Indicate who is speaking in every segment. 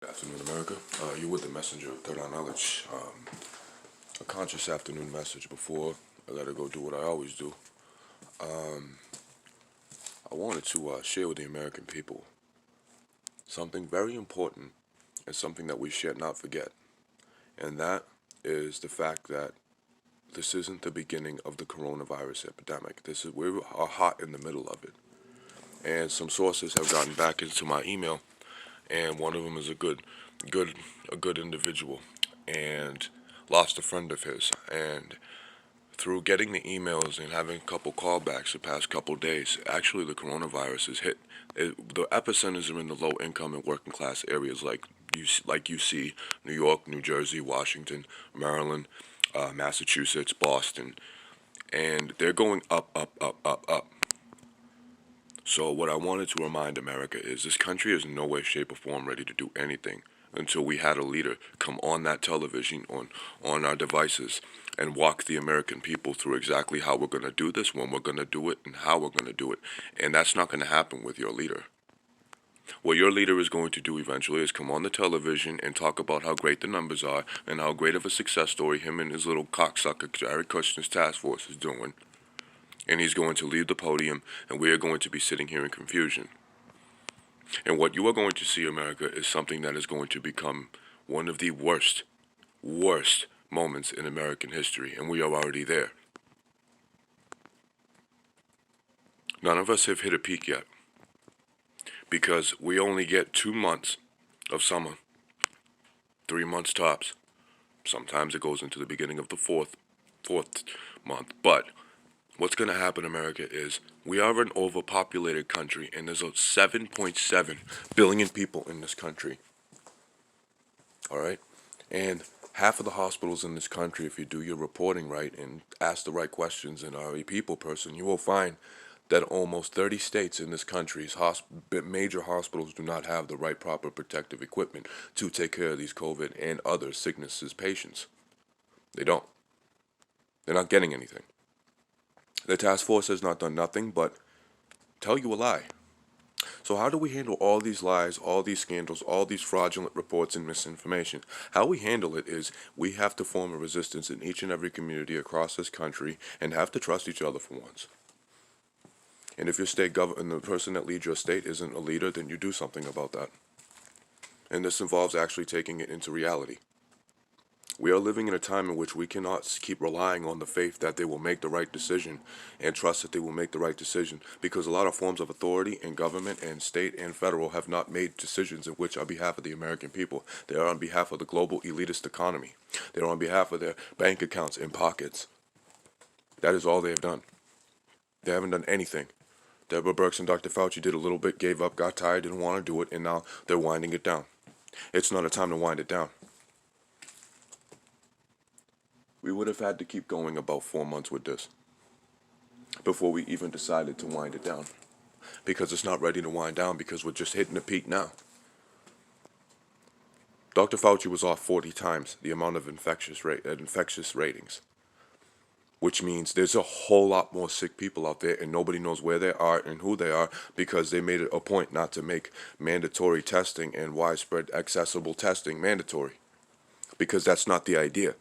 Speaker 1: Good afternoon, America. You're with the messenger of Third Eye Knowledge. A conscious afternoon message before I let it go do what I always do. I wanted to share with the American people something very important and something that we should not forget. And that is the fact that this isn't the beginning of the coronavirus epidemic. We are hot in the middle of it. And some sources have gotten back into my email, and one of them is good, a good individual, and lost a friend of his. And through getting the emails and having a couple callbacks the past couple days, actually the coronavirus has hit. The epicenters are in the low income and working class areas like you see New York, New Jersey, Washington, Maryland, Massachusetts, Boston, and they're going up, up, up, up, up. So what I wanted to remind America is this country is in no way, shape, or form ready to do anything until we had a leader come on that television, on our devices, and walk the American people through exactly how we're going to do this, when we're going to do it, and how we're going to do it. And that's not going to happen with your leader. What your leader is going to do eventually is come on the television and talk about how great the numbers are and how great of a success story him and his little cocksucker Jared Kushner's task force is doing. And he's going to leave the podium, and we are going to be sitting here in confusion. And what you are going to see, America, is something that is going to become one of the worst moments in American history, and we are already there. None of us have hit a peak yet, because we only get 2 months of summer, 3 months tops. Sometimes it goes into the beginning of the fourth month. But what's going to happen, America, is we are an overpopulated country, and there's 7.7 billion people in this country. All right? And half of the hospitals in this country, if you do your reporting right and ask the right questions and are a people person, you will find that almost 30 states in this country's major hospitals do not have the right proper protective equipment to take care of these COVID and other sicknesses patients. They don't. They're not getting anything. The task force has not done nothing but tell you a lie. So how do we handle all these lies, all these scandals, all these fraudulent reports and misinformation? How we handle it is we have to form a resistance in each and every community across this country and have to trust each other for once. And if your state government, the person that leads your state isn't a leader, then you do something about that. And this involves actually taking it into reality. We are living in a time in which we cannot keep relying on the faith that they will make the right decision and trust that they will make the right decision, because a lot of forms of authority in government and state and federal have not made decisions in which on behalf of the American people. They are on behalf of the global elitist economy. They are on behalf of their bank accounts and pockets. That is all they have done. They haven't done anything. Deborah Birx and Dr. Fauci did a little bit, gave up, got tired, didn't want to do it, and now they're winding it down. It's not a time to wind it down. We would have had to keep going about 4 months with this before we even decided to wind it down. Because it's not ready to wind down, because we're just hitting the peak now. Dr. Fauci was off 40 times the amount of infectious ratings, which means there's a whole lot more sick people out there, and nobody knows where they are and who they are, because they made it a point not to make mandatory testing and widespread accessible testing mandatory, because that's not the idea.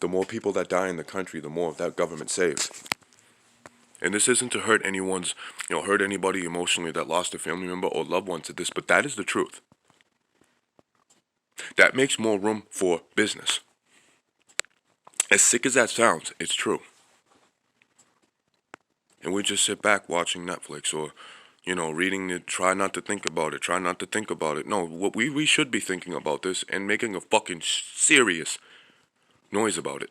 Speaker 1: The more people that die in the country, the more that government saves. And this isn't to hurt hurt anybody emotionally that lost a family member or loved one to this, but that is the truth. That makes more room for business. As sick as that sounds, it's true. And we just sit back watching Netflix or, reading it, try not to think about it. No, what we should be thinking about this and making a fucking serious noise about it.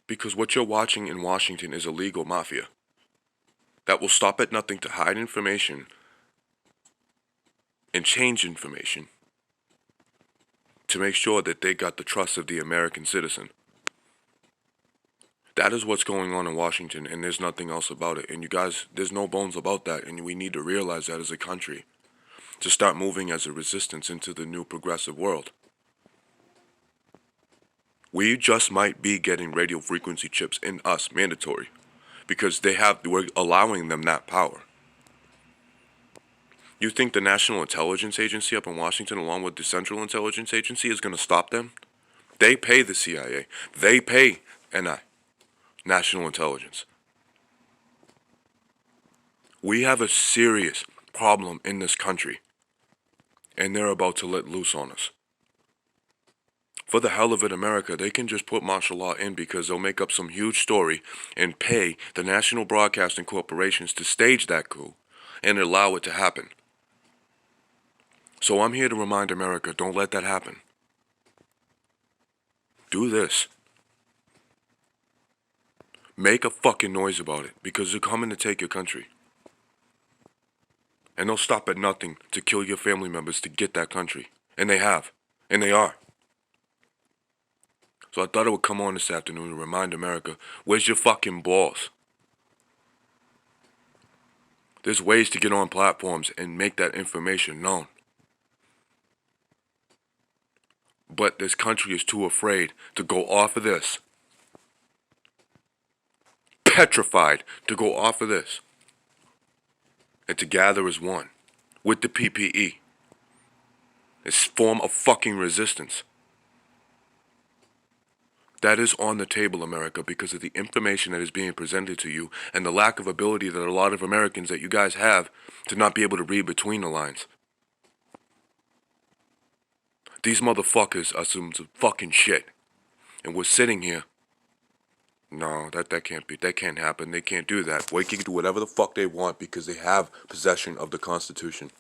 Speaker 1: Because what you're watching in Washington is a legal mafia that will stop at nothing to hide information and change information to make sure that they got the trust of the American citizen. That is what's going on in Washington, and there's nothing else about it. And you guys, there's no bones about that, and we need to realize that as a country to start moving as a resistance into the new progressive world. We just might be getting radio frequency chips in us mandatory, because we're allowing them that power. You think the National Intelligence Agency up in Washington, along with the Central Intelligence Agency, is going to stop them? They pay the CIA. They pay NI, National Intelligence. We have a serious problem in this country, and they're about to let loose on us. For the hell of it, America, they can just put martial law in because they'll make up some huge story and pay the national broadcasting corporations to stage that coup and allow it to happen. So I'm here to remind America, don't let that happen. Do this. Make a fucking noise about it because they're coming to take your country. And they'll stop at nothing to kill your family members to get that country. And they have. And they are. So I thought I would come on this afternoon to remind America, where's your fucking balls? There's ways to get on platforms and make that information known. But this country is too afraid to go off of this. Petrified to go off of this. And to gather as one. With the PPE. This form of fucking resistance. That is on the table, America, because of the information that is being presented to you and the lack of ability that a lot of Americans that you guys have to not be able to read between the lines. These motherfuckers are some fucking shit. And we're sitting here. No, that can't be. That can't happen. They can't do that. They can do whatever the fuck they want because they have possession of the Constitution.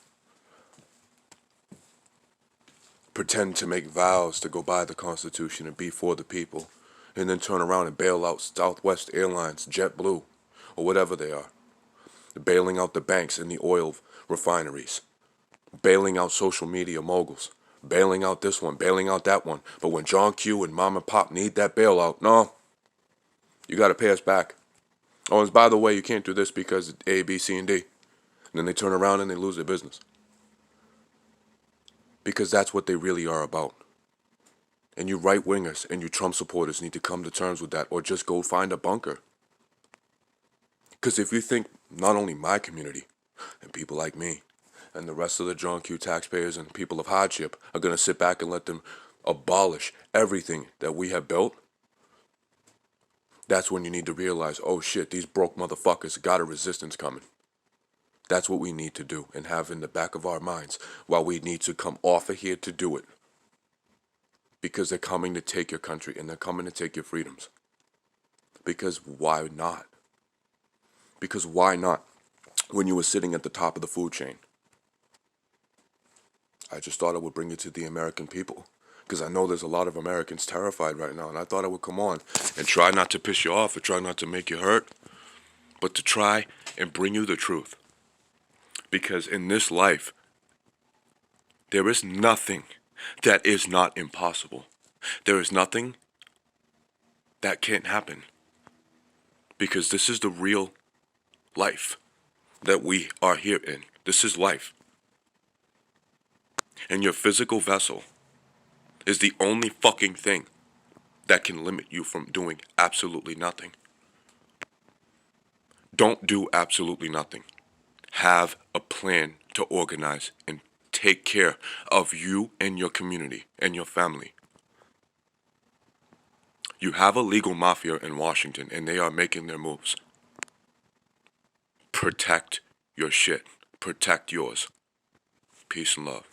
Speaker 1: Pretend to make vows to go by the Constitution and be for the people, and then turn around and bail out Southwest Airlines, JetBlue, or whatever they are. Bailing out the banks and the oil refineries. Bailing out social media moguls. Bailing out this one, bailing out that one. But when John Q and Mom and Pop need that bailout, no, you gotta pay us back. Oh, and by the way, you can't do this because A, B, C, and D. And then they turn around and they lose their business. Because that's what they really are about. And you right-wingers and you Trump supporters need to come to terms with that or just go find a bunker. Because if you think not only my community and people like me and the rest of the John Q taxpayers and people of hardship are going to sit back and let them abolish everything that we have built, that's when you need to realize, oh shit, these broke motherfuckers got a resistance coming. That's what we need to do and have in the back of our minds while we need to come off of here to do it. Because they're coming to take your country and they're coming to take your freedoms. Because why not? Because why not? When you were sitting at the top of the food chain. I just thought I would bring it to the American people. Because I know there's a lot of Americans terrified right now. And I thought I would come on and try not to piss you off or try not to make you hurt. But to try and bring you the truth. Because in this life, there is nothing that is not impossible. There is nothing that can't happen. Because this is the real life that we are here in. This is life. And your physical vessel is the only fucking thing that can limit you from doing absolutely nothing. Don't do absolutely nothing. Have a plan to organize and take care of you and your community and your family. You have a legal mafia in Washington and they are making their moves. Protect your shit. Protect yours. Peace and love.